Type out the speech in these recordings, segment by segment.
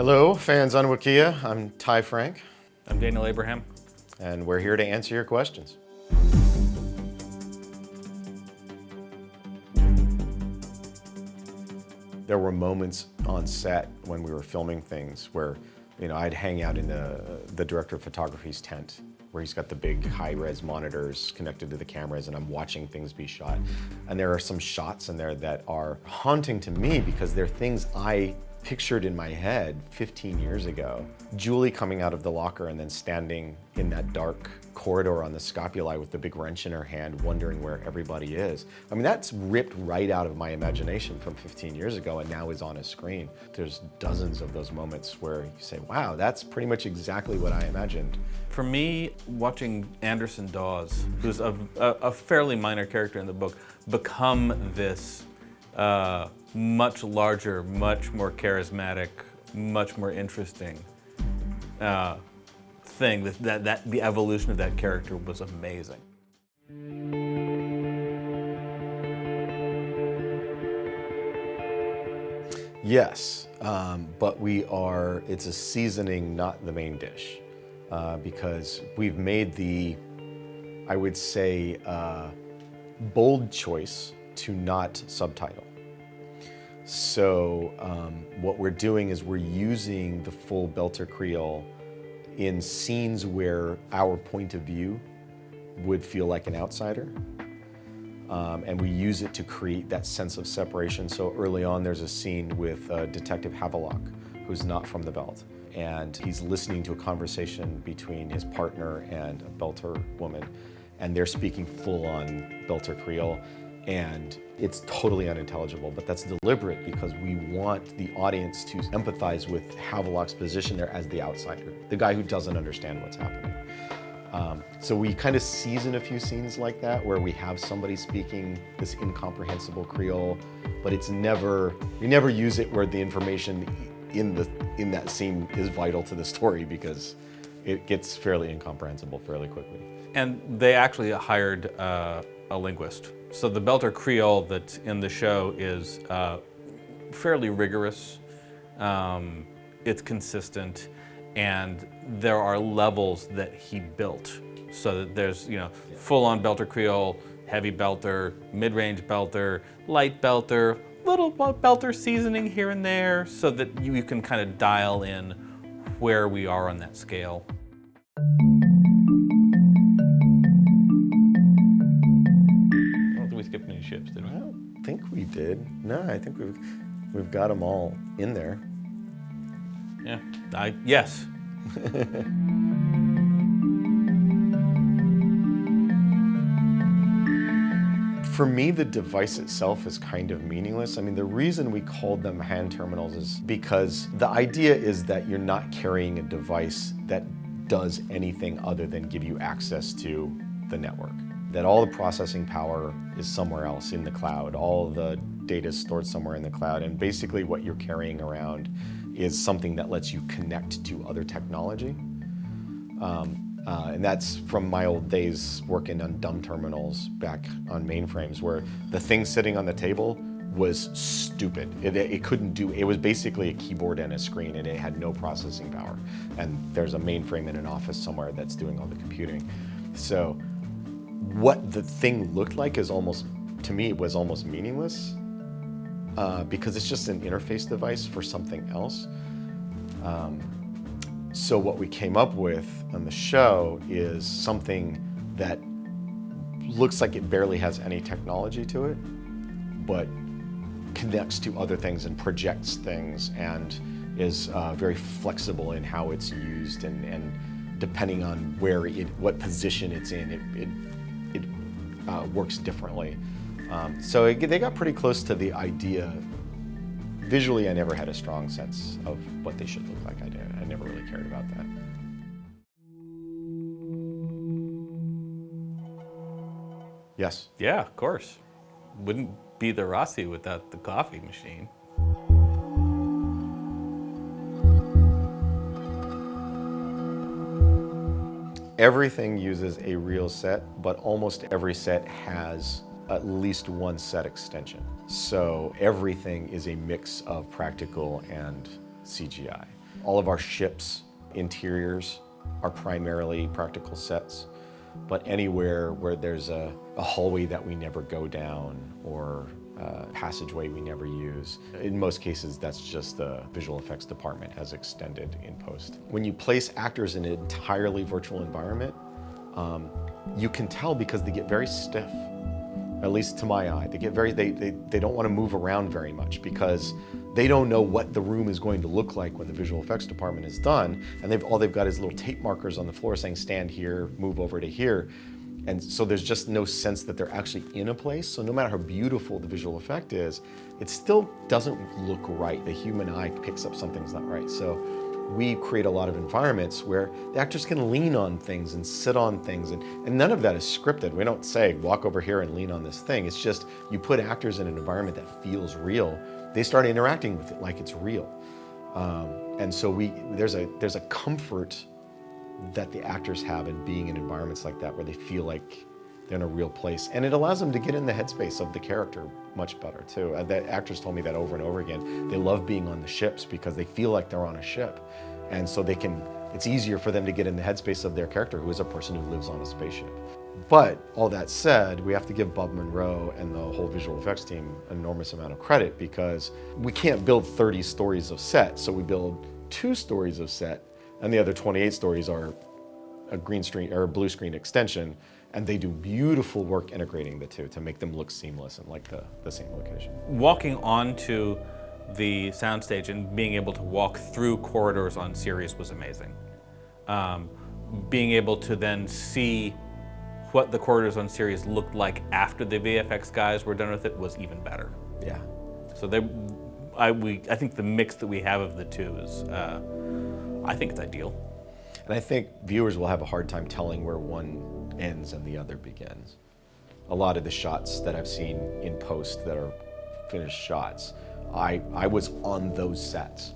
Hello, fans on Wikia. I'm Franck. I'm Daniel Abraham. And we're here to answer your questions. There were moments on set when we were filming things where, I'd hang out in the director of photography's tent where he's got the big high-res monitors connected to the cameras, and I'm watching things be shot. And there are some shots in there that are haunting to me because they're things I pictured in my head 15 years ago. Julie coming out of the locker and then standing in that dark corridor on the scopuli with the big wrench in her hand, wondering where everybody is. I mean, that's ripped right out of my imagination from 15 years ago and now is on a screen. There's dozens of those moments where you say, wow, that's pretty much exactly what I imagined. For me, watching Anderson Dawes, who's a fairly minor character in the book, become this much larger, much more charismatic, much more interesting thing. That the evolution of that character was amazing. Yes, but it's a seasoning, not the main dish, because we've made the, I would say, bold choice to not subtitle. So what we're doing is we're using the full Belter Creole in scenes where our point of view would feel like an outsider. And we use it to create that sense of separation. So early on, there's a scene with Detective Havelock, who's not from the Belt. And he's listening to a conversation between his partner and a Belter woman. And they're speaking full-on Belter Creole. And it's totally unintelligible, but that's deliberate because we want the audience to empathize with Havelock's position there as the outsider, the guy who doesn't understand what's happening. So we kind of season a few scenes like that where we have somebody speaking this incomprehensible Creole, but you never use it where the information in that scene is vital to the story because it gets fairly incomprehensible fairly quickly. And they actually hired a linguist. So the Belter Creole that's in the show is fairly rigorous, it's consistent, and there are levels that he built. So that there's, full-on Belter Creole, heavy Belter, mid-range Belter, light Belter, little Belter seasoning here and there, so that you can kind of dial in where we are on that scale. Skip any ships, did we? I don't think we did. No, I think we've got them all in there. Yeah, yes. For me, the device itself is kind of meaningless. I mean, the reason we called them hand terminals is because the idea is that you're not carrying a device that does anything other than give you access to the network. That all the processing power is somewhere else in the cloud. All the data is stored somewhere in the cloud. And basically what you're carrying around is something that lets you connect to other technology. And that's from my old days working on dumb terminals back on mainframes where the thing sitting on the table was stupid. It couldn't do, it was basically a keyboard and a screen and it had no processing power. And there's a mainframe in an office somewhere that's doing all the computing. So what the thing looked like is almost, to me, it was almost meaningless because it's just an interface device for something else. So what we came up with on the show is something that looks like it barely has any technology to it, but connects to other things and projects things and is very flexible in how it's used and depending on what position it's in, it works differently. So they got pretty close to the idea. Visually, I never had a strong sense of what they should look like. I never really cared about that. Yes. Yeah, of course. Wouldn't be the Rossi without the coffee machine. Everything uses a real set, but almost every set has at least one set extension. So everything is a mix of practical and CGI. All of our ships' interiors are primarily practical sets, but anywhere where there's a hallway that we never go down or a passageway we never use, in most cases that's just the visual effects department has extended in post. When you place actors in an entirely virtual environment, you can tell because they get very stiff. At least to my eye, they get very, they don't want to move around very much because they don't know what the room is going to look like when the visual effects department is done, and all they've got is little tape markers on the floor saying stand here, move over to here, and so there's just no sense that they're actually in a place. So no matter how beautiful the visual effect is, it still doesn't look right. The human eye picks up something's not right. So we create a lot of environments where the actors can lean on things and sit on things, and none of that is scripted. We don't say, walk over here and lean on this thing. It's just, you put actors in an environment that feels real, they start interacting with it like it's real. And so there's a comfort that the actors have in being in environments like that where they feel like they're in a real place. And it allows them to get in the headspace of the character much better too. The actors told me that over and over again. They love being on the ships because they feel like they're on a ship. And so it's easier for them to get in the headspace of their character, who is a person who lives on a spaceship. But all that said, we have to give Bob Monroe and the whole visual effects team an enormous amount of credit because we can't build 30 stories of set. So we build 2 stories of set, and the other 28 stories are a green screen or a blue screen extension, and they do beautiful work integrating the two to make them look seamless and like the same location. Walking onto the soundstage and being able to walk through corridors on series was amazing. Being able to then see what the corridors on series looked like after the VFX guys were done with it was even better. Yeah. So I think the mix that we have of the two is, I think it's ideal. And I think viewers will have a hard time telling where one ends and the other begins. A lot of the shots that I've seen in post that are finished shots, I was on those sets,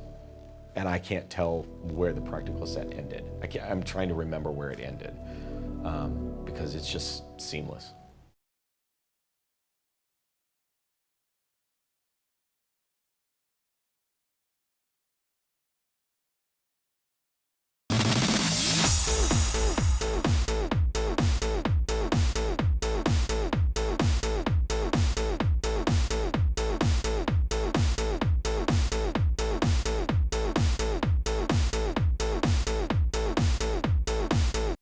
and I can't tell where the practical set ended. I'm trying to remember where it ended because it's just seamless.